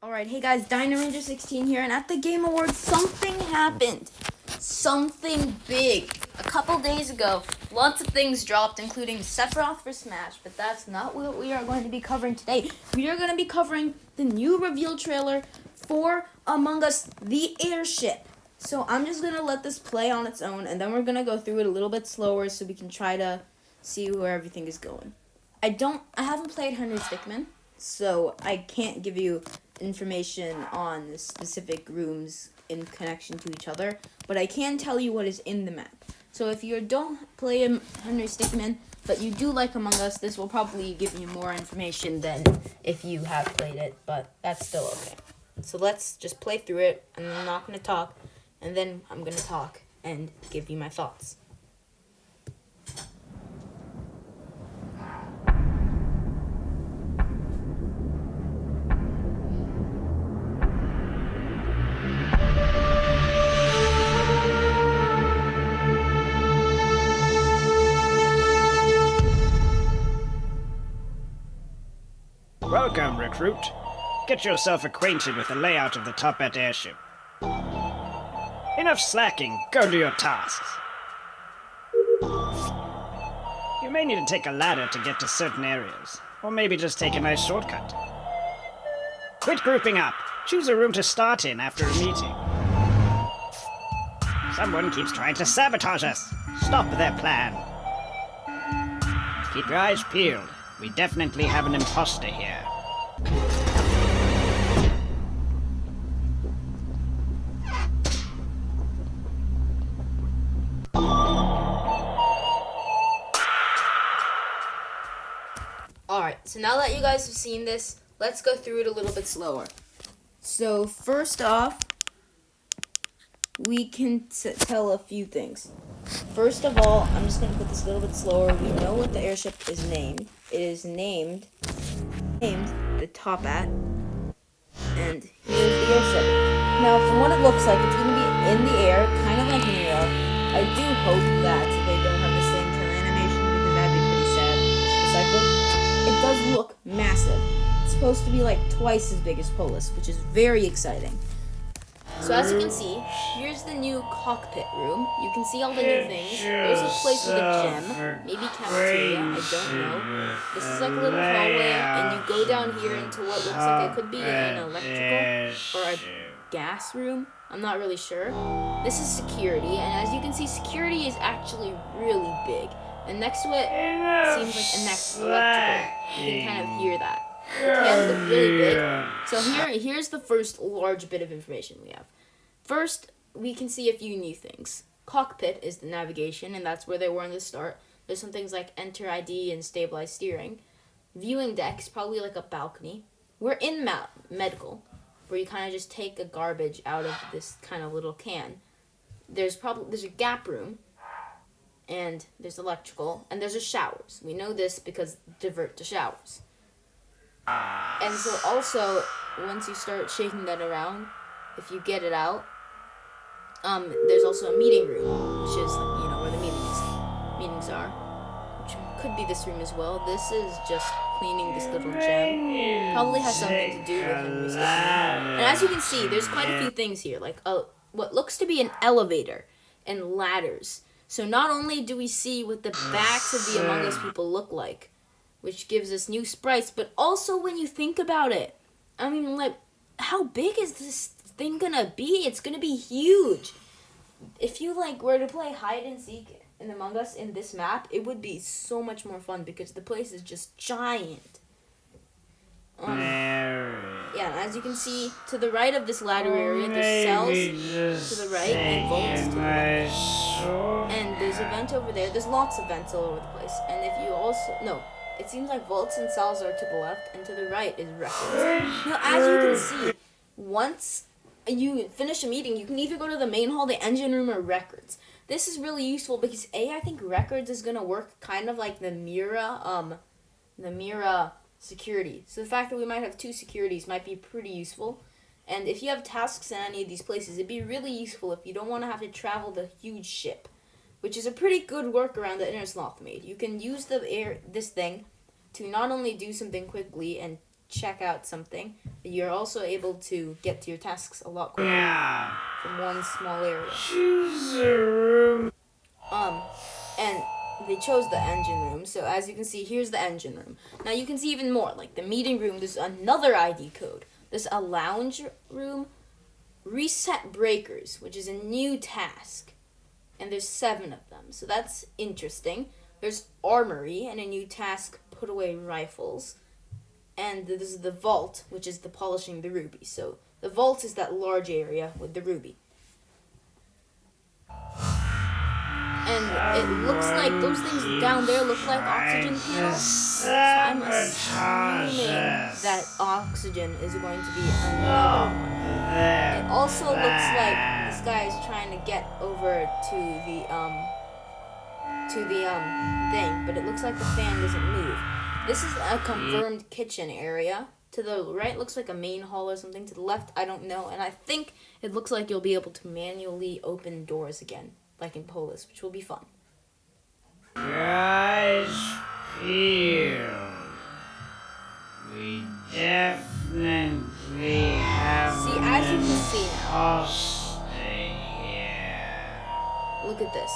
Alright, hey guys, DynaRanger16 here, and at the Game Awards, something happened. Something big. A couple days ago, lots of things dropped, including Sephiroth for Smash, but that's not what we are going to be covering today. We are going to be covering the new reveal trailer for Among Us, the Airship. So I'm just going to let this play on its own, and then we're going to go through it a little bit slower so we can try to see where everything is going. I haven't played Henry Stickmin, so I can't give you information on the specific rooms in connection to each other, but I can tell you what is in the map. So if you don't play Henry Stickmin, but you do like Among Us, this will probably give you more information than if you have played it, but that's still okay. So let's just play through it, and I'm not going to talk, and then I'm going to talk and give you my thoughts. Welcome, recruit. Get yourself acquainted with the layout of the top-hat airship. Enough slacking, go do your tasks. You may need to take a ladder to get to certain areas, or maybe just take a nice shortcut. Quit grouping up. Choose a room to start in after a meeting. Someone keeps trying to sabotage us. Stop their plan. Keep your eyes peeled. We definitely have an imposter here. Alright, so now that you guys have seen this, let's go through it a little bit slower. So first off, we can tell a few things. First of all, I'm just going to put this a little bit slower. We know what the airship is named. It is named the Top Hat, and here's the airship. Now, from what it looks like, it's going to be in the air, kind of like Mira. I do hope that they don't have the same kind of animation, because that'd be pretty sad. Aside from, it does look massive. It's supposed to be like twice as big as Polis, which is very exciting. So as you can see, here's the new cockpit room. You can see all the new things. There's a place with a gem, maybe cafeteria, I don't know. This is like a little hallway, and you go down here into what looks like it could be an electrical or a gas room. I'm not really sure. This is security, and as you can see, security is actually really big. And next to it seems like an electrical. You can kind of hear that. The cans look really big. So here's the first large bit of information we have. First, we can see a few new things. Cockpit is the navigation, and that's where they were in the start. There's some things like enter ID and stabilize steering. Viewing deck is probably like a balcony. We're in medical, where you kind of just take a garbage out of this kind of little can. There's a gap room, and there's electrical, and there's a showers. We know this because divert to showers. And so also, once you start shaking that around, if you get it out, there's also a meeting room, which is, where the meetings are, which could be this room as well. This is just cleaning this little gem. Probably has something to do with Henry's gem. And as you can see, there's quite a few things here, like what looks to be an elevator and ladders. So not only do we see what the backs of the Among Us people look like, which gives us new sprites, but also when you think about it, I mean, like, how big is this thing gonna be? It's gonna be huge. If you, were to play hide and seek in Among Us in this map, it would be so much more fun because the place is just giant. Yeah, and as you can see, to the right of this ladder area, there's cells to the right and vaults to the left. And there's a vent over there. There's lots of vents all over the place. And if you also... It seems like vaults and cells are to the left, and to the right is records. Now, as you can see, once you finish a meeting, you can either go to the main hall, the engine room, or records. This is really useful because, I think records is going to work kind of like the Mira security. So the fact that we might have two securities might be pretty useful. And if you have tasks in any of these places, it'd be really useful if you don't want to have to travel the huge ship, which is a pretty good workaround that Inner Sloth made. You can use this thing to not only do something quickly and check out something, but you're also able to get to your tasks a lot quicker from one small area. Choose a room. And they chose the engine room, so as you can see, here's the engine room. Now you can see even more, like the meeting room, there's another ID code. There's a lounge room, reset breakers, which is a new task. And there's 7 of them, so that's interesting. There's armory and a new task, put away rifles. And this is the vault, which is the polishing the ruby. So the vault is that large area with the ruby. And it looks like those things down there look like oxygen panels. So I'm assuming that oxygen is going to be another one. It also looks like this guy is trying to get over to the thing, but it looks like the fan doesn't move. This is a confirmed kitchen area. To the right looks like a main hall or something. To the left, I don't know. And I think it looks like you'll be able to manually open doors again, like in Polis, which will be fun. Guys, feel. We definitely have. See, as you can see now, here. look at this.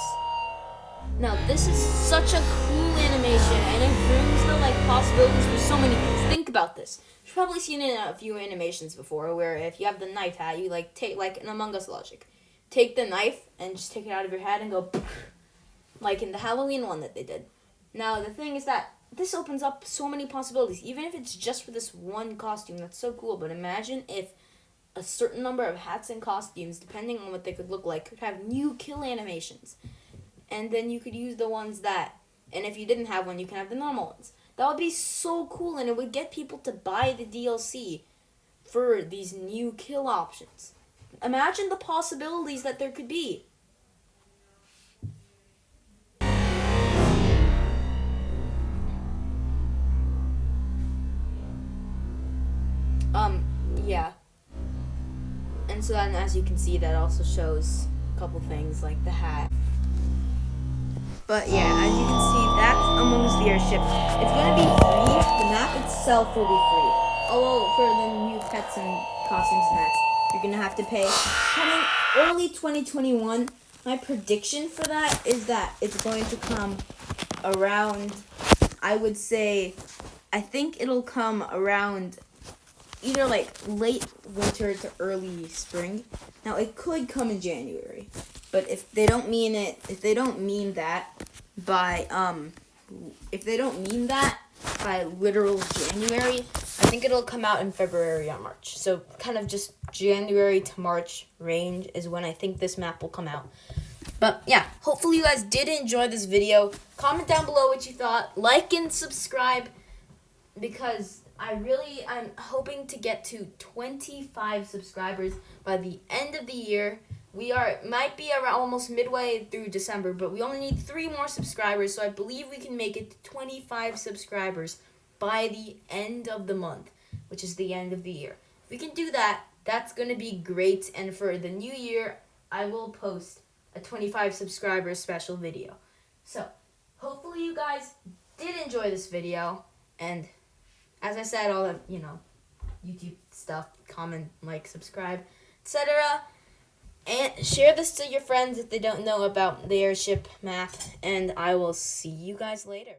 Now, this is such a cool animation, and it brings the possibilities for so many things. Think about this. You've probably seen it in a few animations before, where if you have the knife hat, you take an Among Us logic. Take the knife and just take it out of your head and go, like in the Halloween one that they did. Now, the thing is that this opens up so many possibilities, even if it's just for this one costume. That's so cool. But imagine if a certain number of hats and costumes, depending on what they could look like, could have new kill animations. And then you could use the ones that, and if you didn't have one, you can have the normal ones. That would be so cool, and it would get people to buy the DLC for these new kill options. Imagine the possibilities that there could be. Yeah. And so then, as you can see, that also shows a couple things like the hat. But yeah, as you can see, that's Among Us the Airship. It's going to be free. The map itself will be free. Although for the new pets and costumes and hats, you're going to have to pay. Coming early 2021, my prediction for that is that it's going to come around, I would say, I think it'll come around either late winter to early spring. Now, it could come in January. But if they don't mean that by literal January, I think it'll come out in February or March. So kind of just January to March range is when I think this map will come out. But yeah, hopefully you guys did enjoy this video. Comment down below what you thought. Like and subscribe, because I'm hoping to get to 25 subscribers by the end of the year. Might be around almost midway through December, but we only need 3 more subscribers, so I believe we can make it to 25 subscribers by the end of the month, which is the end of the year. If we can do that, that's going to be great, and for the new year, I will post a 25 subscribers special video. So, hopefully you guys did enjoy this video, and as I said, all the, YouTube stuff, comment, like, subscribe, etc., and share this to your friends if they don't know about the Airship map, and I will see you guys later.